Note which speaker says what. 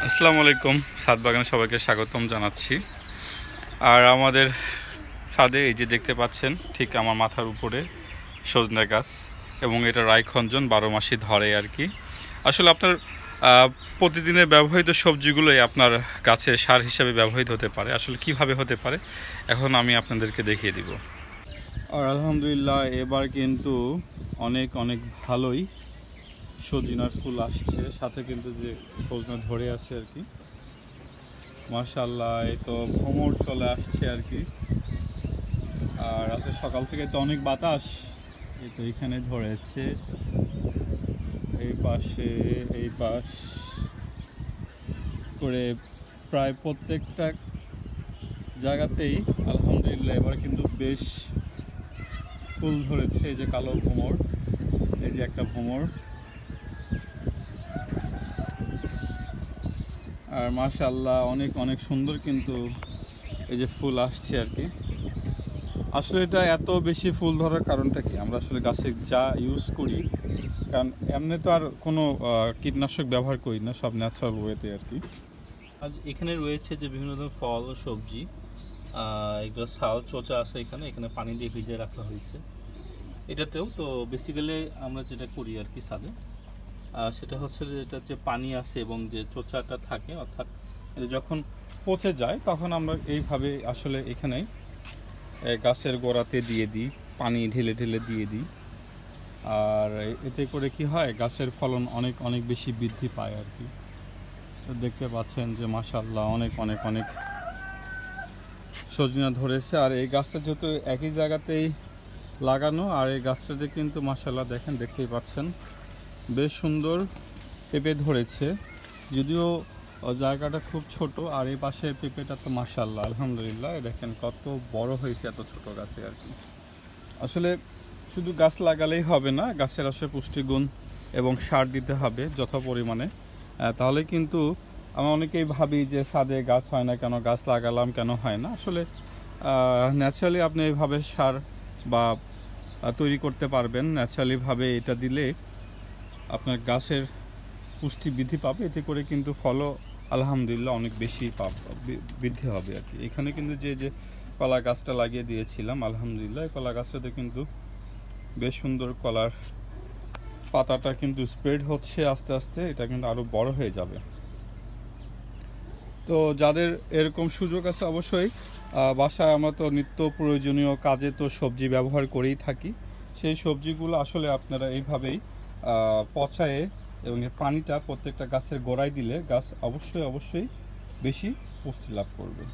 Speaker 1: আসসালামু আলাইকুম। ছাদ বাগানে সবাইকে স্বাগতম জানাচ্ছি। আর আমাদের ছাদে এই যে দেখতে পাচ্ছেন ঠিক আমার মাথার উপরে সজনে গাছ, এবং এটা রাইখঞ্জন 12 মাসই ধরে আর কি। আসলে আপনার প্রতিদিনের ব্যবহৃত সবজিগুলোই আপনার গাছের সার হিসাবে ব্যবহৃত হতে পারে। আসলে কিভাবে হতে পারে এখন আমি আপনাদেরকে দেখিয়ে দিব। আর আলহামদুলিল্লাহ এবার কিন্তু অনেক অনেক ভালোই সজিনার ফুল আসছে, সাথে কিন্তু যে সজনা ধরে আছে আর কি। মাশাআল্লাহ, এই তো ভ্রমর চলে আসছে আর কি। আর আজকে সকাল থেকে তো অনেক বাতাস, এই তো এখানে ধরেছে, এই পাশে, এই পাশ করে প্রায় প্রত্যেকটা জায়গাতেই আলহামদুলিল্লাহ এবার কিন্তু বেশ ফুল ধরেছে। এই যে কালো ভ্রমর, এই যে একটা ভ্রমর। আর মাশাআল্লাহ অনেক অনেক সুন্দর কিন্তু এই যে ফুল আসছে আর কি। আসলে এটা এত বেশি ফুল ধরার কারণটা কি, আমরা আসলে গাছে যা ইউজ করি, কারণ এমনি তো আর কোনো কীটনাশক ব্যবহার করি না, সব ন্যাচারাল ওয়েতে আর কি।
Speaker 2: আজ এখানে রয়েছে যে বিভিন্ন ধরনের ফল ও সবজি, এগুলো ছাল চোচা আছে, এখানে এখানে পানি দিয়ে ভিজিয়ে রাখা হয়েছে। এটাতেও তো বেসিক্যালি আমরা যেটা করি আর কি ছাদে, সেটা হচ্ছে যে এটা যে পানি আছে এবং যে চোচাটা থাকে, অর্থাৎ এটা যখন
Speaker 1: পচে যায় তখন আমরা এইভাবে আসলে এখানে গাছের গোড়াতে দিয়ে দিই, পানি ঢেলে ঢেলে দিয়ে দিই। আর এতে করে কি হয়, গাছের ফলন অনেক অনেক বেশি বৃদ্ধি পায় আর কি। তো দেখতে পাচ্ছেন যে মাশাআল্লাহ অনেক অনেক অনেক সজনা ধরেছে। আর এই গাছটা যেহেতু একই জায়গাতেই লাগানো, আর এই গাছটাতে কিন্তু মাশাআল্লাহ দেখেন, দেখতেই পাচ্ছেন বেশ সুন্দর পেঁপে ধরেছে। যদিও জায়গাটা খুব ছোট, আর এই পাশের পেঁপেটা তো মাশাআল্লাহ আলহামদুলিল্লাহ দেখেন কত বড় হয়েছে এত ছোট গাছে আর কি। আসলে শুধু গাছ লাগালেই হবে না, গাছের আসলে পুষ্টিগুণ এবং সার দিতে হবে যথা পরিমাণে। তাহলে কিন্তু আমরা অনেকেই ভাবি যে ছাদে গাছ হয় না কেন, গাছ লাগালাম কেন হয় না। আসলে ন্যাচারালি আপনি এইভাবে সার বা তৈরি করতে পারবেন। ন্যাচারালিভাবে এটা দিলে আপনার গাছের পুষ্টি বৃদ্ধি পাবে, এতে করে কিন্তু ফলও আলহামদুলিল্লাহ অনেক বেশি বৃদ্ধি হবে আর কি। এখানে কিন্তু যে কলা গাছটা লাগিয়ে দিয়েছিলাম, আলহামদুলিল্লাহ কলা গাছটাতে কিন্তু বেশ সুন্দর কলার পাতাটা কিন্তু স্প্রেড হচ্ছে আস্তে আস্তে, এটা কিন্তু আরও বড় হয়ে যাবে। তো যাদের এরকম সুযোগ আছে অবশ্যই বাসায় আমরা তো নিত্য প্রয়োজনীয় কাজে তো সবজি ব্যবহার করেই থাকি। সেই সবজিগুলো আসলে আপনারা এইভাবেই পচায়ে এবং এর পানিটা প্রত্যেকটা গাছের গোড়ায় দিলে গাছ অবশ্যই অবশ্যই বেশি পুষ্টি লাভ করবে।